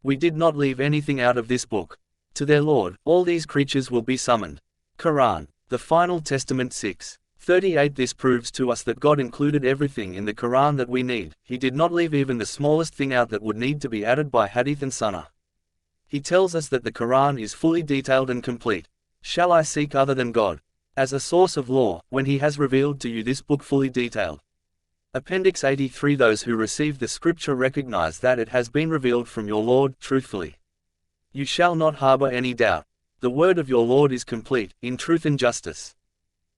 We did not leave anything out of this book. To their Lord, all these creatures will be summoned. Quran, the Final Testament 6:38. This proves to us that God included everything in the Quran that we need. He did not leave even the smallest thing out that would need to be added by hadith and sunnah. He tells us that the Quran is fully detailed and complete. Shall I seek other than God as a source of law, when He has revealed to you this book fully detailed? Appendix 83. Those who receive the scripture recognize that it has been revealed from your Lord truthfully. You shall not harbor any doubt. The word of your Lord is complete, in truth and justice.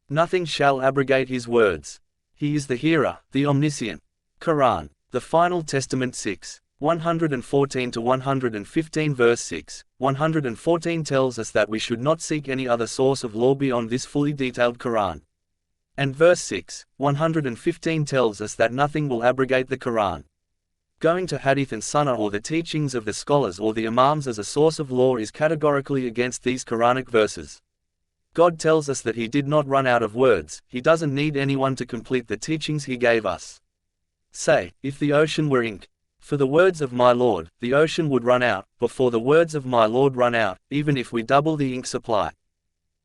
Nothing shall abrogate His words. He is the hearer, the omniscient. Quran, the Final Testament 6:114–115. Verse 6:114 tells us that we should not seek any other source of law beyond this fully detailed Quran. And verse 6:115 tells us that nothing will abrogate the Quran. Going to hadith and sunnah or the teachings of the scholars or the imams as a source of law is categorically against these Quranic verses. God tells us that He did not run out of words. He doesn't need anyone to complete the teachings He gave us. Say, if the ocean were ink, for the words of my Lord, the ocean would run out, before the words of my Lord run out, even if we double the ink supply.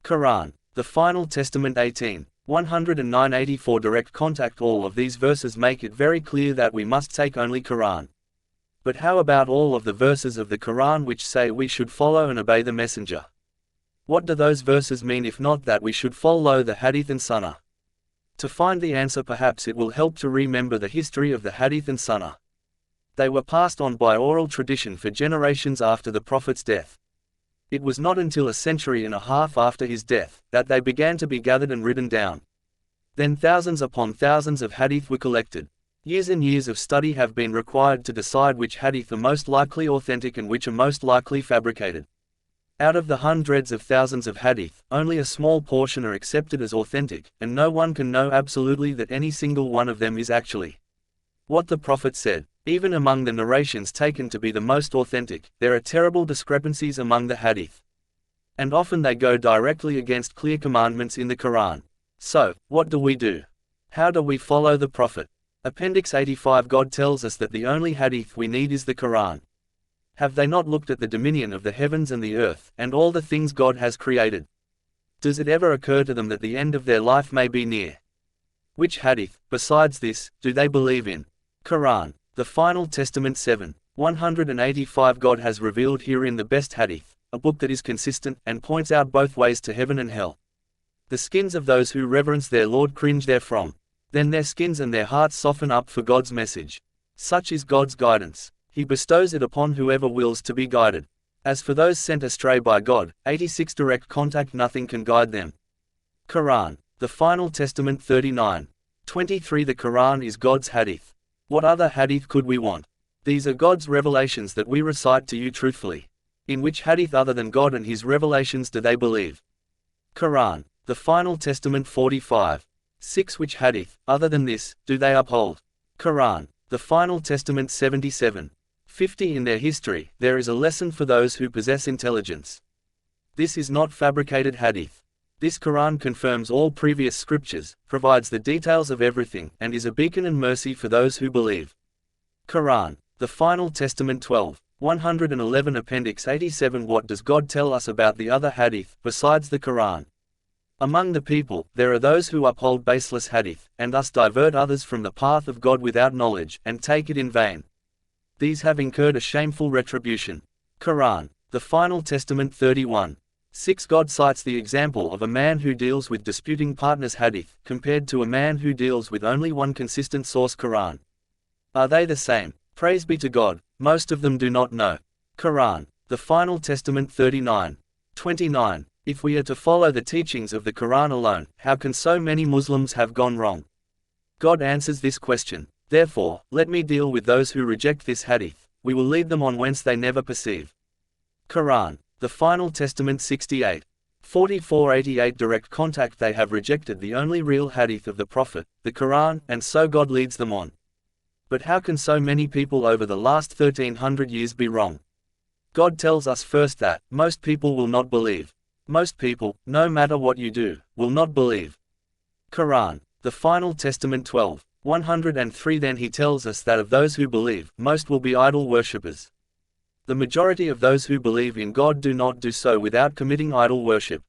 Quran, the Final Testament 18:109–84. Direct contact. All of these verses make it very clear that we must take only Quran. But how about all of the verses of the Quran which say we should follow and obey the Messenger? What do those verses mean if not that we should follow the hadith and sunnah? To find the answer, perhaps it will help to remember the history of the hadith and sunnah. They were passed on by oral tradition for generations after the Prophet's death. It was not until a century and a half after his death that they began to be gathered and written down. Then thousands upon thousands of hadith were collected. Years and years of study have been required to decide which hadith are most likely authentic and which are most likely fabricated. Out of the hundreds of thousands of hadith, only a small portion are accepted as authentic, and no one can know absolutely that any single one of them is actually what the Prophet said. Even among the narrations taken to be the most authentic, there are terrible discrepancies among the hadith. And often they go directly against clear commandments in the Quran. So, what do we do? How do we follow the Prophet? Appendix 85. God tells us that the only hadith we need is the Quran. Have they not looked at the dominion of the heavens and the earth, and all the things God has created? Does it ever occur to them that the end of their life may be near? Which hadith, besides this, do they believe in? Quran, the Final Testament 7:185. God has revealed herein the best hadith, a book that is consistent, and points out both ways to heaven and hell. The skins of those who reverence their Lord cringe therefrom. Then their skins and their hearts soften up for God's message. Such is God's guidance. He bestows it upon whoever wills to be guided. As for those sent astray by God, 86. Direct contact. Nothing can guide them. Quran, the Final Testament 39:23. The Quran is God's hadith. What other hadith could we want? These are God's revelations that we recite to you truthfully. In which hadith other than God and His revelations do they believe? Quran, the Final Testament 45:6. Which hadith, other than this, do they uphold? Quran, the Final Testament 77:50. In their history, there is a lesson for those who possess intelligence. This is not fabricated hadith. This Quran confirms all previous scriptures, provides the details of everything, and is a beacon and mercy for those who believe. Quran, the Final Testament 12:111. Appendix 87. What does God tell us about the other hadith, besides the Quran? Among the people, there are those who uphold baseless hadith, and thus divert others from the path of God without knowledge, and take it in vain. These have incurred a shameful retribution. Quran, the Final Testament 31:6. God cites the example of a man who deals with disputing partners hadith, compared to a man who deals with only one consistent source Quran. Are they the same? Praise be to God, most of them do not know. Quran, the Final Testament 39:29. If we are to follow the teachings of the Quran alone, how can so many Muslims have gone wrong? God answers this question. Therefore, let me deal with those who reject this hadith. We will lead them on whence they never perceive. Quran, the Final Testament 68:44–88. Direct contact. They have rejected the only real hadith of the Prophet, the Quran, and so God leads them on. But how can so many people over the last 1300 years be wrong? God tells us first that most people will not believe. Most people, no matter what you do, will not believe. Quran, the Final Testament 12:103. Then He tells us that of those who believe, most will be idol worshippers. The majority of those who believe in God do not do so without committing idol worship.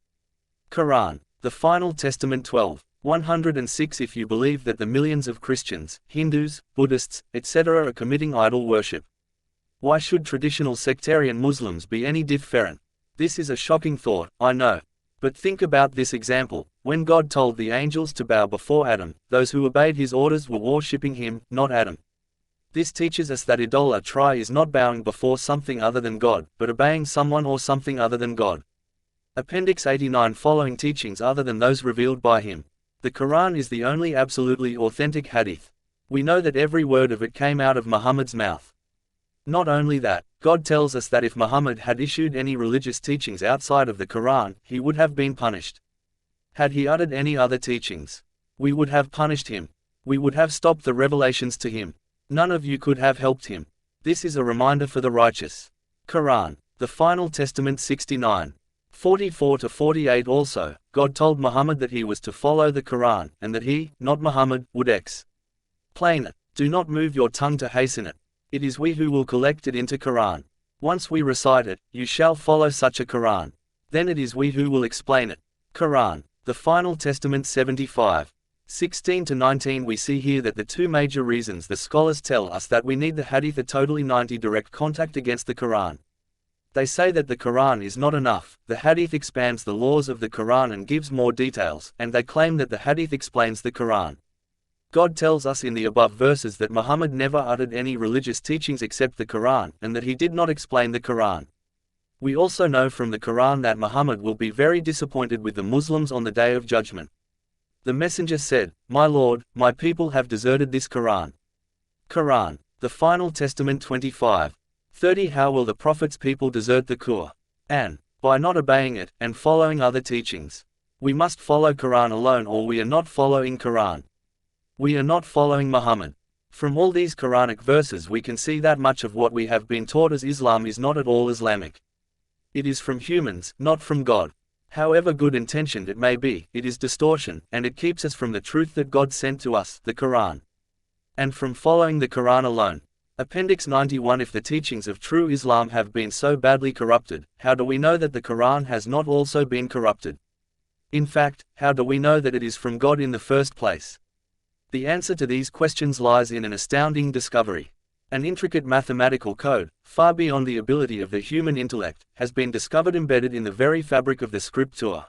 Quran. The Final Testament 12:106. If you believe that the millions of Christians, Hindus, Buddhists, etc. are committing idol worship, why should traditional sectarian Muslims be any different? This is a shocking thought, I know. But think about this example. When God told the angels to bow before Adam, those who obeyed his orders were worshipping him, not Adam. This teaches us that idolatry is not bowing before something other than God, but obeying someone or something other than God. Appendix 89. Following teachings other than those revealed by him. The Quran is the only absolutely authentic hadith. We know that every word of it came out of Muhammad's mouth. Not only that, God tells us that if Muhammad had issued any religious teachings outside of the Quran, he would have been punished. Had he uttered any other teachings, we would have punished him. We would have stopped the revelations to him. None of you could have helped him. This is a reminder for the righteous. Quran. The Final Testament 69:44-48. Also, God told Muhammad that he was to follow the Quran, and that he, not Muhammad, would explain it. Do not move your tongue to hasten it. It is we who will collect it into Quran. Once we recite it, you shall follow such a Quran. Then it is we who will explain it. Quran. The Final Testament 75:16-19. We see here that the two major reasons the scholars tell us that we need the hadith are totally 90 direct contact against the Quran. They say that the Quran is not enough, the hadith expands the laws of the Quran and gives more details, and they claim that the hadith explains the Quran. God tells us in the above verses that Muhammad never uttered any religious teachings except the Quran, and that he did not explain the Quran. We also know from the Quran that Muhammad will be very disappointed with the Muslims on the Day of Judgment. The Messenger said, "My Lord, my people have deserted this Quran." Quran. The Final Testament 25:30. How will the Prophet's people desert the Quran? By not obeying it, and following other teachings. We must follow Quran alone, or we are not following Quran. We are not following Muhammad. From all these Quranic verses we can see that much of what we have been taught as Islam is not at all Islamic. It is from humans, not from God. However good-intentioned it may be, it is distortion, and it keeps us from the truth that God sent to us, the Quran. And from following the Quran alone. Appendix 91. If the teachings of true Islam have been so badly corrupted, how do we know that the Quran has not also been corrupted? In fact, how do we know that it is from God in the first place? The answer to these questions lies in an astounding discovery. An intricate mathematical code, far beyond the ability of the human intellect, has been discovered embedded in the very fabric of the scripture.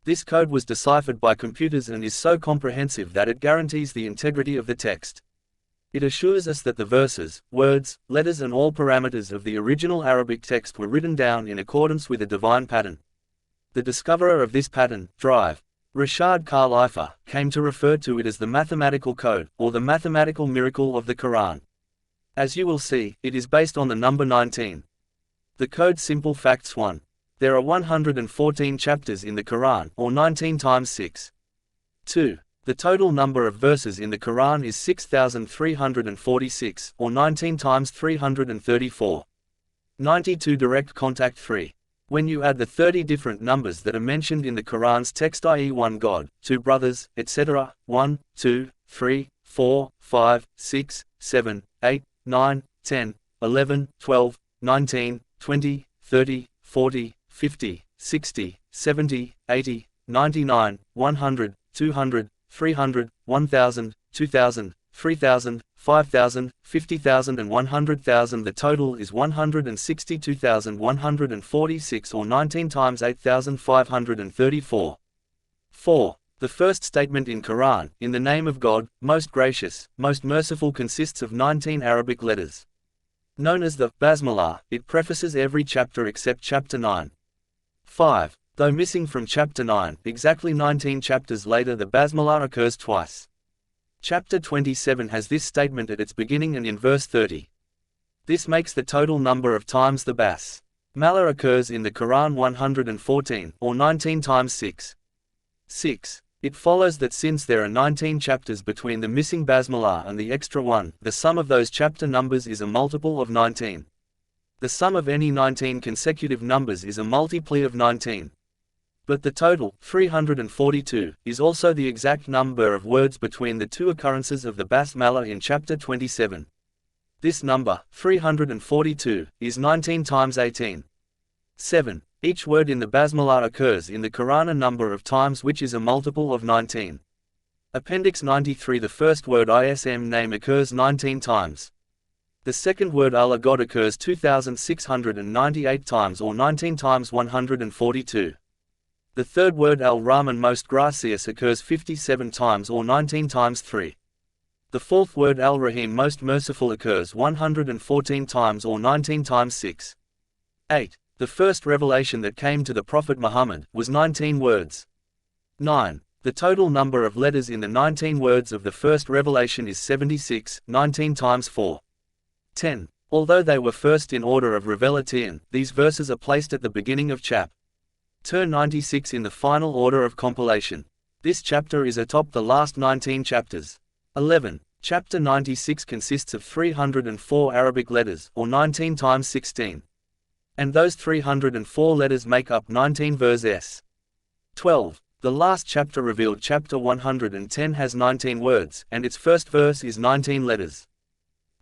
This code was deciphered by computers and is so comprehensive that it guarantees the integrity of the text. It assures us that the verses, words, letters and all parameters of the original Arabic text were written down in accordance with a divine pattern. The discoverer of this pattern, Drive, Rashad Khalifa, came to refer to it as the mathematical code, or the mathematical miracle of the Quran. As you will see, it is based on the number 19. The code simple facts 1. There are 114 chapters in the Quran, or 19 times 6. 2. The total number of verses in the Quran is 6,346, or 19 times 334. 92. Direct contact 3. When you add the 30 different numbers that are mentioned in the Quran's text, i.e. 1 God, 2 brothers, etc., 1, 2, 3, 4, 5, 6, 7, 8, 9, 10, 11, 12, 19, 20, 30, 40, 50, 60, 70, 80, 99, 100, 200, 300, 1000, 2000, 3000, 5000, 50,000 and 100,000. The total is 162,146, or 19 times 8,534. 4. The first statement in Quran, in the name of God, most gracious, most merciful, consists of 19 Arabic letters. Known as the Basmalah, it prefaces every chapter except chapter 9. 5. Though missing from chapter 9, exactly 19 chapters later the Basmalah occurs twice. Chapter 27 has this statement at its beginning and in verse 30. This makes the total number of times the Basmalah occurs in the Quran 114, or 19 times 6. 6. It follows that since there are 19 chapters between the missing Basmalah and the extra one, the sum of those chapter numbers is a multiple of 19. The sum of any 19 consecutive numbers is a multiply of 19. But the total, 342, is also the exact number of words between the two occurrences of the Basmalah in chapter 27. This number, 342, is 19 times 18. 7. Each word in the Basmalah occurs in the Quran a number of times which is a multiple of 19. Appendix 93. The first word ISM name occurs 19 times. The second word Allah God occurs 2698 times or 19 times 142. The third word Al-Rahman most gracious occurs 57 times or 19 times 3. The fourth word Al-Rahim most merciful occurs 114 times or 19 times 6. 8. The first revelation that came to the Prophet Muhammad was 19 words. 9. The total number of letters in the 19 words of the first revelation is 76, 19 times 4. 10. Although they were first in order of revelation, these verses are placed at the beginning of chapter 96 in the final order of compilation. This chapter is atop the last 19 chapters. 11. Chapter 96 consists of 304 Arabic letters, or 19 times 16. And those 304 letters make up 19 verses. 12. The last chapter revealed chapter 110 has 19 words, and its first verse is 19 letters.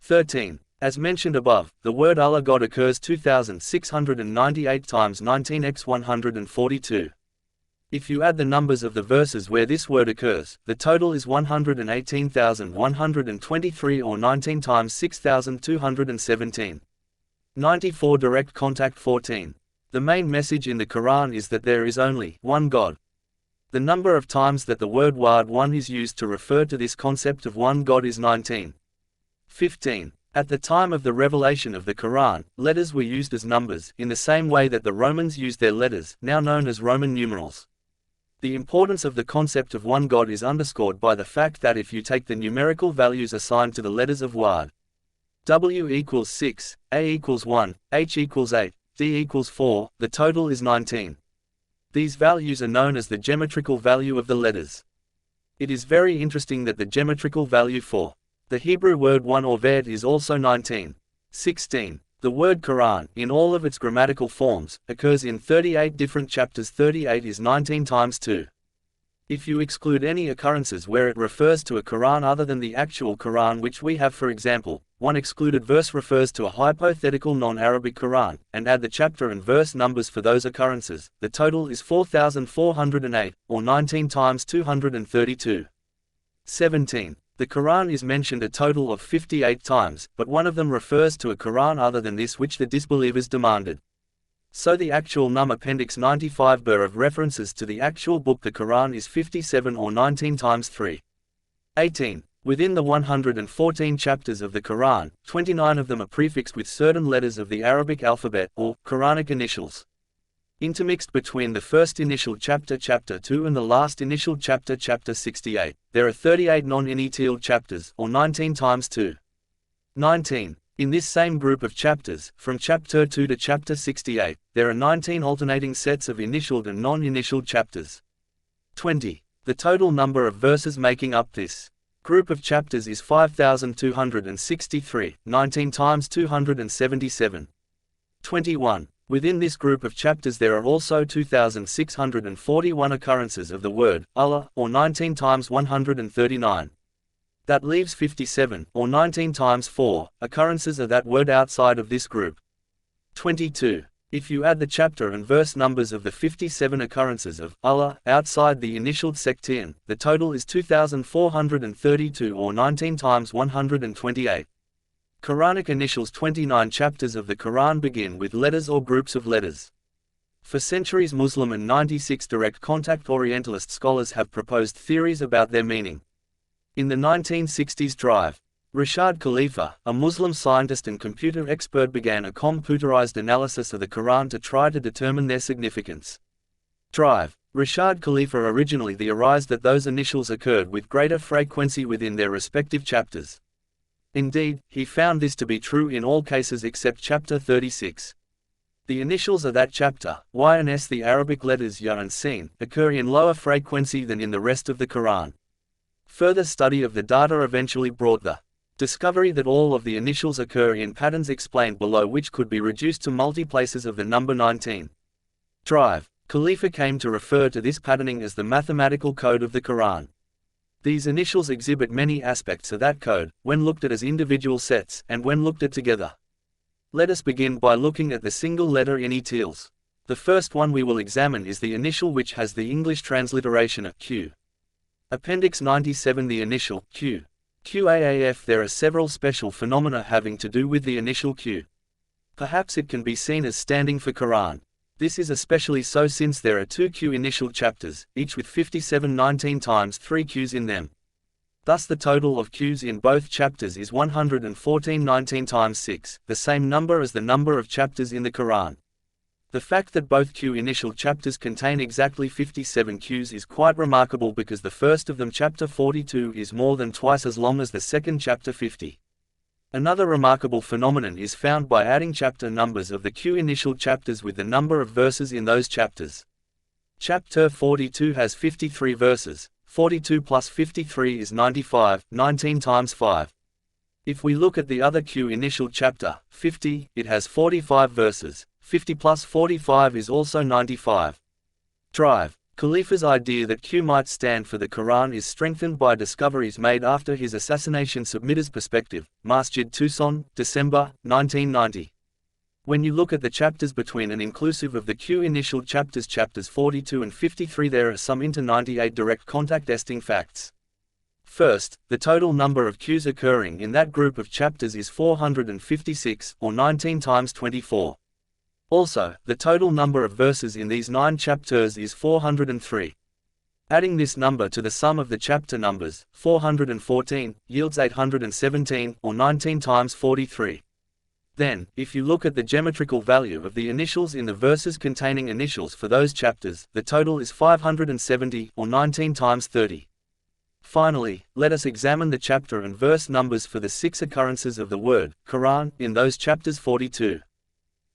13. As mentioned above, the word Allah God occurs 2698 times 19x 142. If you add the numbers of the verses where this word occurs, the total is 118,123 or 19 times 6,217. 94. Direct contact 14. The main message in the Quran is that there is only one God. The number of times that the word Wahd one is used to refer to this concept of one God is 19. 15. At the time of the revelation of the Quran, letters were used as numbers, in the same way that the Romans used their letters, now known as Roman numerals. The importance of the concept of one God is underscored by the fact that if you take the numerical values assigned to the letters of Wahd, W equals 6, A equals 1, H equals 8, D equals 4, the total is 19. These values are known as the geometrical value of the letters. It is very interesting that the geometrical value for the Hebrew word one or ved is also 19. 16. The word Quran, in all of its grammatical forms, occurs in 38 different chapters. 38 is 19 times 2. If you exclude any occurrences where it refers to a Quran other than the actual Quran, which we have, for example, one excluded verse refers to a hypothetical non-Arabic Quran, and add the chapter and verse numbers for those occurrences, the total is 4408, or 19 times 232. 17. The Quran is mentioned a total of 58 times, but one of them refers to a Quran other than this which the disbelievers demanded. So the actual Appendix 95 of references to the actual book the Quran is 57 or 19 times 3. 18. Within the 114 chapters of the Quran, 29 of them are prefixed with certain letters of the Arabic alphabet, or Quranic initials. Intermixed between the first initial chapter, chapter 2, and the last initial chapter, chapter 68, there are 38 non-initial chapters, or 19 times 2. 19. In this same group of chapters, from chapter 2 to chapter 68, there are 19 alternating sets of initialed and non-initialed chapters. 20. The total number of verses making up this group of chapters is 5,263, 19 times 277. 21. Within this group of chapters there are also 2,641 occurrences of the word Allah, or 19 times 139. That leaves 57, or 19 times 4, occurrences of that word outside of this group. 22. If you add the chapter and verse numbers of the 57 occurrences of Allah outside the initialed section, the total is 2,432 or 19 times 128. Quranic initials. 29 chapters of the Quran begin with letters or groups of letters. For centuries Muslim and 96 direct contact Orientalist scholars have proposed theories about their meaning. In the 1960s Drive, Rashad Khalifa, a Muslim scientist and computer expert, began a computerized analysis of the Quran to try to determine their significance. Drive, Rashad Khalifa originally theorized that those initials occurred with greater frequency within their respective chapters. Indeed, he found this to be true in all cases except chapter 36. The initials of that chapter, Y and S, the Arabic letters Ya and Sin, occur in lower frequency than in the rest of the Quran. Further study of the data eventually brought the discovery that all of the initials occur in patterns explained below, which could be reduced to multiplaces of the number 19. Drive, Khalifa came to refer to this patterning as the mathematical code of the Quran. These initials exhibit many aspects of that code, when looked at as individual sets, and when looked at together. Let us begin by looking at the single letter initials. The first one we will examine is the initial, which has the English transliteration of Q. Appendix 97. The initial Q. QAAF. There are several special phenomena having to do with the initial Q. Perhaps it can be seen as standing for Quran. This is especially so since there are 2 Q initial chapters, each with 5719 times 3 Qs in them. Thus the total of Qs in both chapters is 11419 times 6, the same number as the number of chapters in the Quran. The fact that both Q initial chapters contain exactly 57 Qs is quite remarkable because the first of them, chapter 42, is more than twice as long as the second, chapter 50. Another remarkable phenomenon is found by adding chapter numbers of the Q initial chapters with the number of verses in those chapters. Chapter 42 has 53 verses. 42 plus 53 is 95, 19 times 5. If we look at the other Q initial chapter, 50, it has 45 verses. 50 plus 45 is also 95. Drive. Khalifa's idea that Q might stand for the Quran is strengthened by discoveries made after his assassination. Submitter's perspective, Masjid Tucson, December, 1990. When you look at the chapters between and inclusive of the Q initial chapters, chapters 42 and 53, there are some inter 98 direct contact testing facts. First, the total number of Qs occurring in that group of chapters is 456, or 19 times 24. Also, the total number of verses in these 9 chapters is 403. Adding this number to the sum of the chapter numbers, 414, yields 817, or 19 times 43. Then, if you look at the geometrical value of the initials in the verses containing initials for those chapters, the total is 570, or 19 times 30. Finally, let us examine the chapter and verse numbers for the 6 occurrences of the word Quran in those chapters: 42,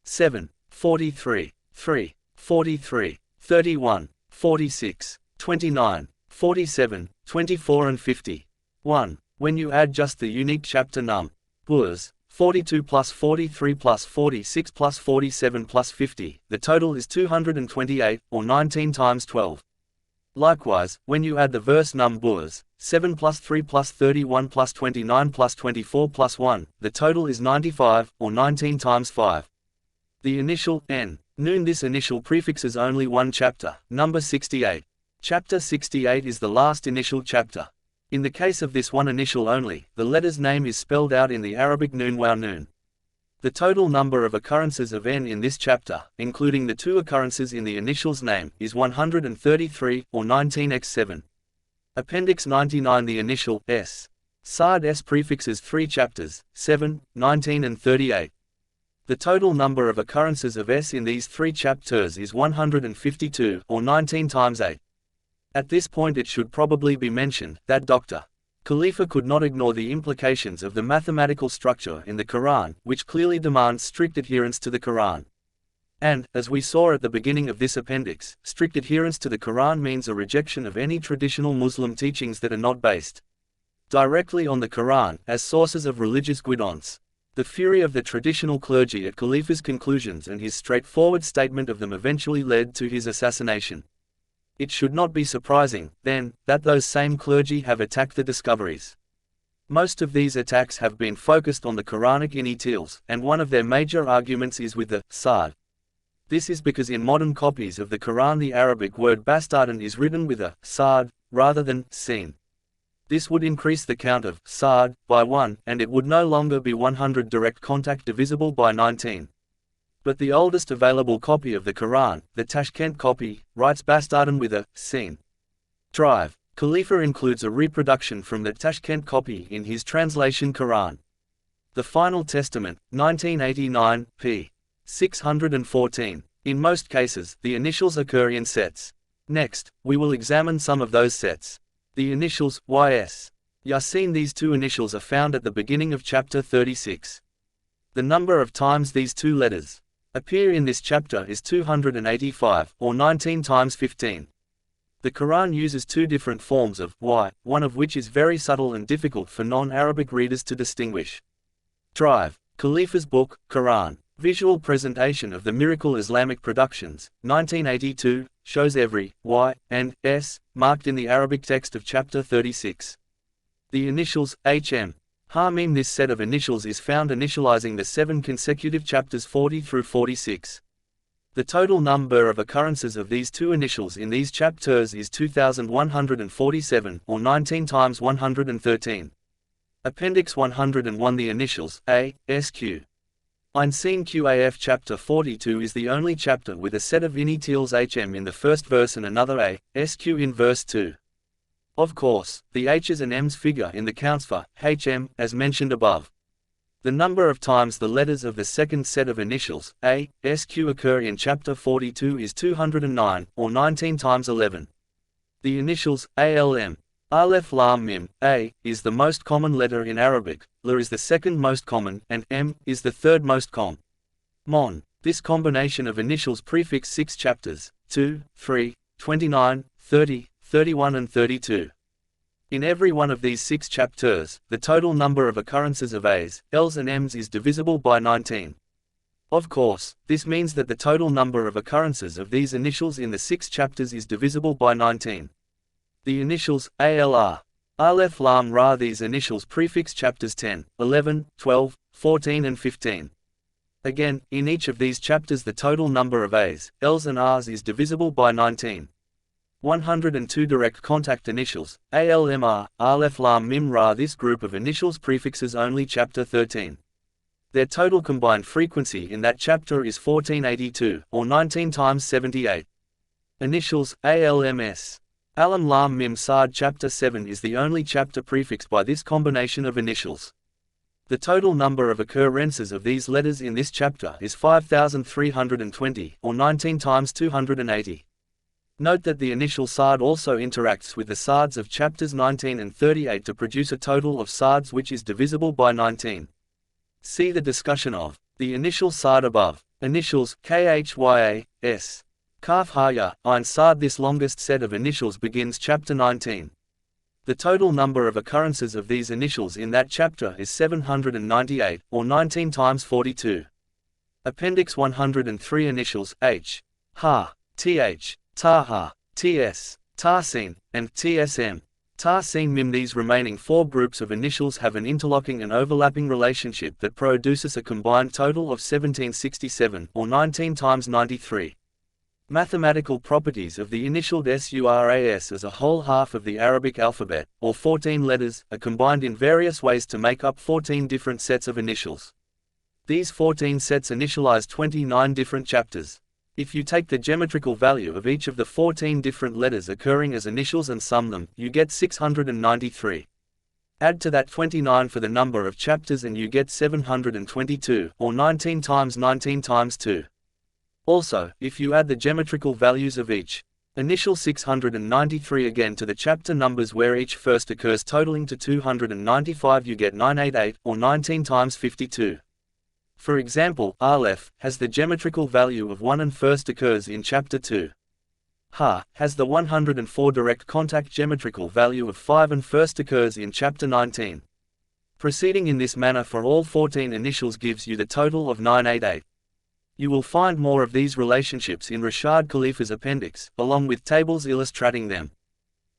7, 43, 3, 43, 31, 46, 29, 47, 24 and 50. 1. When you add just the unique chapter numbers, 42 plus 43 plus 46 plus 47 plus 50, the total is 228, or 19 times 12. Likewise, when you add the verse numbers, 7 plus 3 plus 31 plus 29 plus 24 plus 1, the total is 95, or 19 times 5. The initial n. Noon. This initial prefixes only one chapter, number 68. Chapter 68 is the last initial chapter. In the case of this one initial only, the letter's name is spelled out in the Arabic noon wa noon. The total number of occurrences of n in this chapter, including the 2 occurrences in the initial's name, is 133, or 19x7. Appendix 99. The initial s. Sa'd s prefixes 3 chapters, 7, 19 and 38. The total number of occurrences of s in these 3 chapters is 152, or 19 times 8. At this point it should probably be mentioned that Dr. Khalifa could not ignore the implications of the mathematical structure in the Quran, which clearly demands strict adherence to the Quran. And, as we saw at the beginning of this appendix, strict adherence to the Quran means a rejection of any traditional Muslim teachings that are not based directly on the Quran, as sources of religious guidance. The fury of the traditional clergy at Khalifa's conclusions and his straightforward statement of them eventually led to his assassination. It should not be surprising, then, that those same clergy have attacked the discoveries. Most of these attacks have been focused on the Quranic initials, and one of their major arguments is with the Sa'd. This is because in modern copies of the Quran the Arabic word bastardan is written with a Sa'd, rather than sin. This would increase the count of Sa'd by 1, and it would no longer be 100 direct contact divisible by 19. But the oldest available copy of the Quran, the Tashkent copy, writes bastardan with a sin. Drive. Khalifa includes a reproduction from the Tashkent copy in his translation Quran. The Final Testament, 1989, p. 614. In most cases, the initials occur in sets. Next, we will examine some of those sets. The initials, YS. Yasin. These 2 initials are found at the beginning of chapter 36. The number of times these 2 letters appear in this chapter is 285, or 19 times 15. The Quran uses 2 different forms of Y, one of which is very subtle and difficult for non-Arabic readers to distinguish. Drive. Khalifa's book, Quran. Visual presentation of the Miracle Islamic Productions, 1982, shows every y and s marked in the Arabic text of chapter 36. The initials HM Ha-Mim. This set of initials is found initializing the 7 consecutive chapters 40 through 46. The total number of occurrences of these two initials in these chapters is 2147, or 19 times 113. Appendix 101. The initials A, SQ. Ein QAF. Chapter 42 is the only chapter with a set of initials HM in the first verse and another A, SQ in verse 2. Of course, the H's and M's figure in the counts for HM, as mentioned above. The number of times the letters of the second set of initials, A, SQ, occur in chapter 42 is 209, or 19 times 11. The initials ALM, Aleph Lam Mim, A, is the most common letter in Arabic, La is the second most common, and M is the third most common. This combination of initials prefix 6 chapters, 2, 3, 29, 30, 31 and 32. In every one of these 6 chapters, the total number of occurrences of A's, L's and M's is divisible by 19. Of course, this means that the total number of occurrences of these initials in the 6 chapters is divisible by 19. The initials ALR, Aleph Lam Ra. These initials prefix chapters 10, 11, 12, 14 and 15. Again, in each of these chapters the total number of A's, L's and R's is divisible by 19. 102 direct contact initials, ALMR, Aleph Lam Mim Ra. This group of initials prefixes only chapter 13. Their total combined frequency in that chapter is 1482, or 19 times 78. Initials ALMS, Alam Lam Mim Saad. Chapter 7 is the only chapter prefixed by this combination of initials. The total number of occurrences of these letters in this chapter is 5320, or 19 times 280. Note that the initial Saad also interacts with the Saads of chapters 19 and 38 to produce a total of Saads which is divisible by 19. See the discussion of the initial Saad above. Initials KHYA, S. Kaf Haya, Ein Saad. This longest set of initials begins chapter 19. The total number of occurrences of these initials in that chapter is 798, or 19 times 42. Appendix 103. Initials H, Ha, TH, Taha, TS, Tarsin, and TSM. Tarsin Mim. These remaining 4 groups of initials have an interlocking and overlapping relationship that produces a combined total of 1767, or 19 times 93. Mathematical properties of the initialed SURAS as a whole half of the Arabic alphabet, or 14 letters, are combined in various ways to make up 14 different sets of initials. These 14 sets initialize 29 different chapters. If you take the geometrical value of each of the 14 different letters occurring as initials and sum them, you get 693. Add to that 29 for the number of chapters and you get 722, or 19 times 19 times 2. Also, if you add the geometrical values of each initial 693 again to the chapter numbers where each first occurs totaling to 295, you get 988, or 19 times 52. For example, Aleph has the geometrical value of 1 and first occurs in chapter 2. Ha has the 104 direct contact geometrical value of 5 and first occurs in chapter 19. Proceeding in this manner for all 14 initials gives you the total of 988. You will find more of these relationships in Rashad Khalifa's appendix, along with tables illustrating them.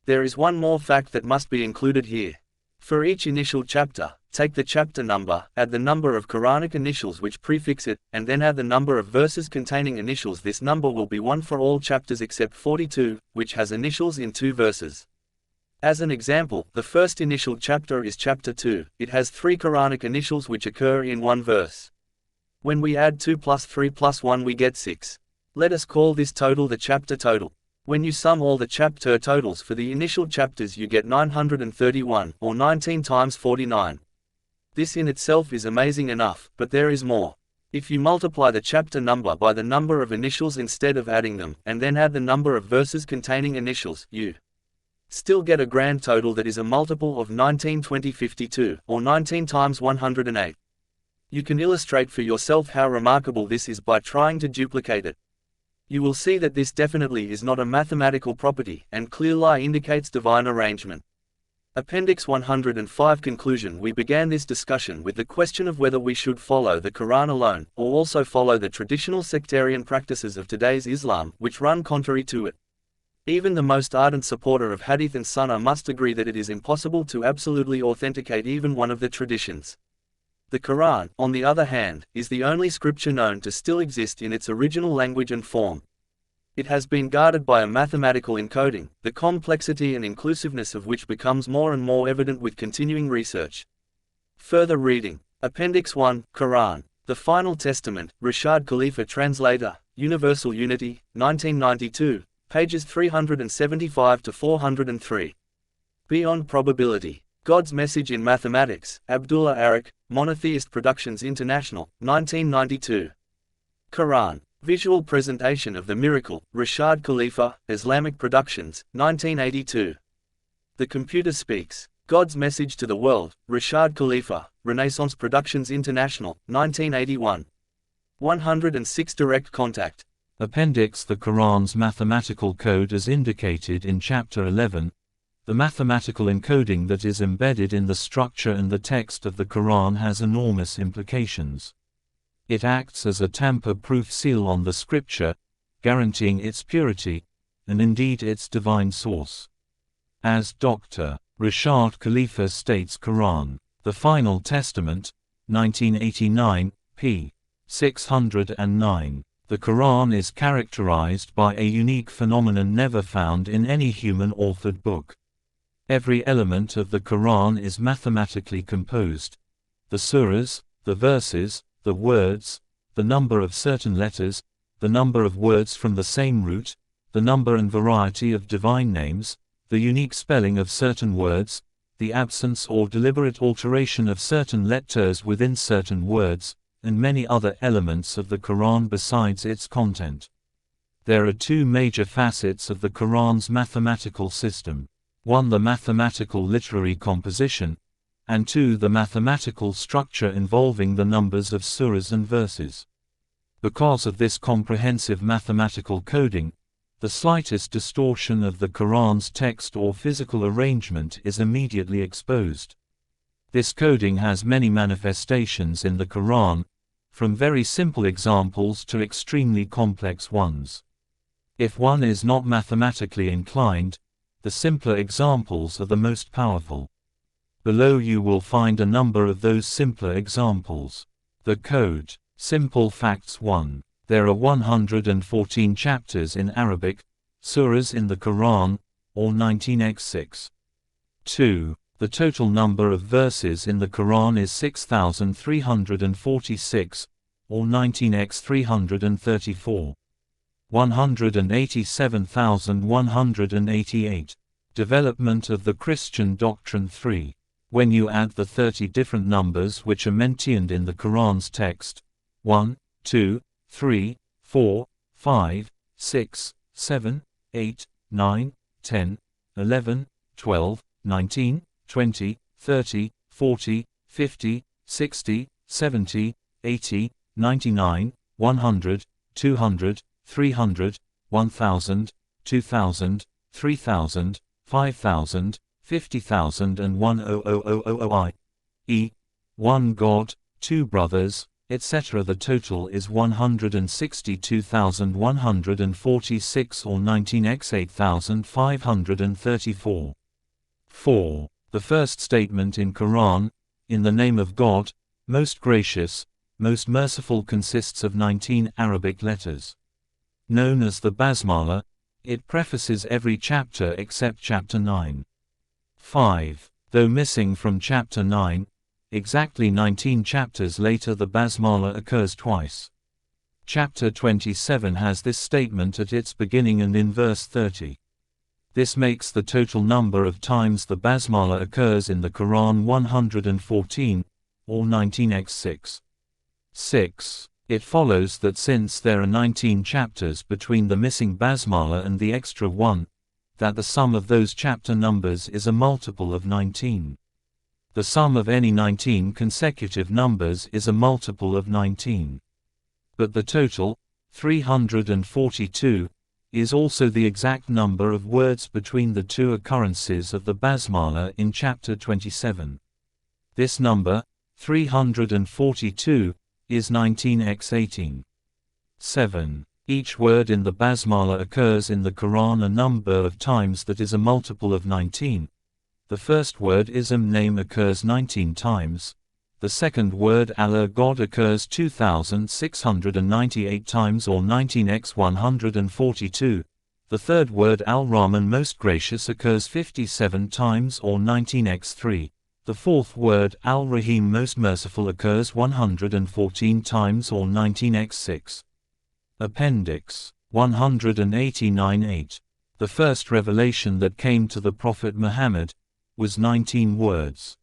There is one more fact that must be included here. For each initial chapter, take the chapter number, add the number of Quranic initials which prefix it, and then add the number of verses containing initials. This number will be 1 for all chapters except 42, which has initials in 2 verses. As an example, the first initial chapter is chapter 2. It has 3 Quranic initials which occur in 1 verse. When we add 2 plus 3 plus 1 we get 6. Let us call this total the chapter total. When you sum all the chapter totals for the initial chapters you get 931, or 19 times 49. This in itself is amazing enough, but there is more. If you multiply the chapter number by the number of initials instead of adding them, and then add the number of verses containing initials, you still get a grand total that is a multiple of 19 20 52, or 19 times 108. You can illustrate for yourself how remarkable this is by trying to duplicate it. You will see that this definitely is not a mathematical property, and clear lie indicates divine arrangement. Appendix 105 Conclusion. We began this discussion with the question of whether we should follow the Quran alone, or also follow the traditional sectarian practices of today's Islam, which run contrary to it. Even the most ardent supporter of Hadith and Sunnah must agree that it is impossible to absolutely authenticate even one of the traditions. The Quran, on the other hand, is the only scripture known to still exist in its original language and form. It has been guarded by a mathematical encoding, the complexity and inclusiveness of which becomes more and more evident with continuing research. Further reading. Appendix 1, Quran. The Final Testament, Rashad Khalifa Translator, Universal Unity, 1992, pages 375 to 403. Beyond Probability. God's Message in Mathematics, Abdullah Arak, Monotheist Productions International, 1992. Quran. Visual Presentation of the Miracle, Rashad Khalifa, Islamic Productions, 1982. The Computer Speaks. God's Message to the World, Rashad Khalifa, Renaissance Productions International, 1981. 106 Direct Contact. Appendix The Quran's mathematical code as indicated in Chapter 11. The mathematical encoding that is embedded in the structure and the text of the Quran has enormous implications. It acts as a tamper-proof seal on the scripture, guaranteeing its purity, and indeed its divine source. As Dr. Rashad Khalifa states, Quran, The Final Testament, 1989, p. 609. The Quran is characterized by a unique phenomenon never found in any human-authored book. Every element of the Quran is mathematically composed. The surahs, the verses, the words, the number of certain letters, the number of words from the same root, the number and variety of divine names, the unique spelling of certain words, the absence or deliberate alteration of certain letters within certain words, and many other elements of the Quran besides its content. There are two major facets of the Quran's mathematical system. One, the mathematical literary composition, and two, the mathematical structure involving the numbers of surahs and verses. Because of this comprehensive mathematical coding, the slightest distortion of the Quran's text or physical arrangement is immediately exposed. This coding has many manifestations in the Quran, from very simple examples to extremely complex ones. If one is not mathematically inclined, the simpler examples are the most powerful. Below you will find a number of those simpler examples. The code. Simple facts. 1. There are 114 chapters in Arabic, surahs in the Quran, or 19x6. 2. The total number of verses in the Quran is 6,346, or 19x334. 187,188. Development of the Christian doctrine. 3. When you add the 30 different numbers which are mentioned in the Quran's text, 1, 2, 3, 4, 5, 6, 7, 8, 9, 10, 11, 12, 19, 20, 30, 40, 50, 60, 70, 80, 99, 100, 200, 300, 1000, 2000, 3000, 5000, 50,000 and 100,000 i.e., one God, two brothers, etc. The total is 162,146 or 19x8534. 4. The first statement in Quran, in the name of God, most gracious, most merciful, consists of 19 Arabic letters. Known as the Basmala, it prefaces every chapter except chapter 9. 5. Though missing from chapter 9, exactly 19 chapters later the Basmala occurs twice. Chapter 27 has this statement at its beginning and in verse 30. This makes the total number of times the Basmala occurs in the Quran 114, or 19x6. 6. It follows that since there are 19 chapters between the missing Basmala and the extra one, that the sum of those chapter numbers is a multiple of 19. The sum of any 19 consecutive numbers is a multiple of 19. But the total, 342, is also the exact number of words between the two occurrences of the basmala in chapter 27. This number, 342, is 19x18. 7. Each word in the basmala occurs in the Quran a number of times that is a multiple of 19. The first word Ism name occurs 19 times. The second word Allah God occurs 2698 times or 19x142. The third word Al-Rahman Most Gracious occurs 57 times or 19x3. The fourth word Al-Rahim Most Merciful occurs 114 times or 19x6. Appendix 189-8. The first revelation that came to the Prophet Muhammad was 19 words.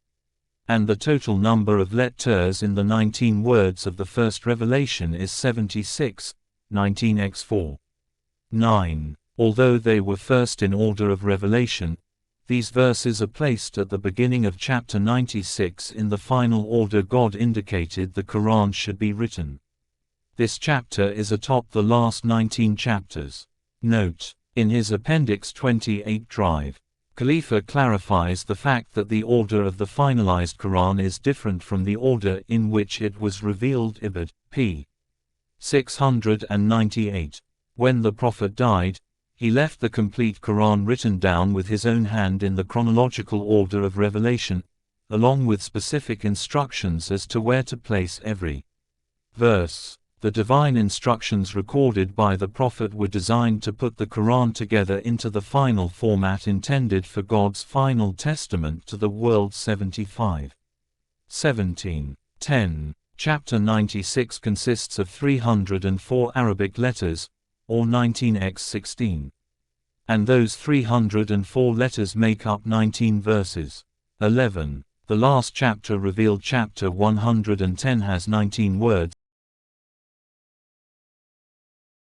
And the total number of letters in the 19 words of the first revelation is 76, 19x4. 9. Although they were first in order of revelation, these verses are placed at the beginning of chapter 96 in the final order God indicated the Quran should be written. This chapter is atop the last 19 chapters. Note: in his Appendix 28 drive, Khalifa clarifies the fact that the order of the finalized Quran is different from the order in which it was revealed. Ibid. p. 698. When the Prophet died, he left the complete Quran written down with his own hand in the chronological order of revelation, along with specific instructions as to where to place every verse. The divine instructions recorded by the Prophet were designed to put the Quran together into the final format intended for God's final testament to the world. 75. 17. 10. Chapter 96 consists of 304 Arabic letters, or 19x16. And those 304 letters make up 19 verses. 11. The last chapter revealed chapter 110 has 19 words,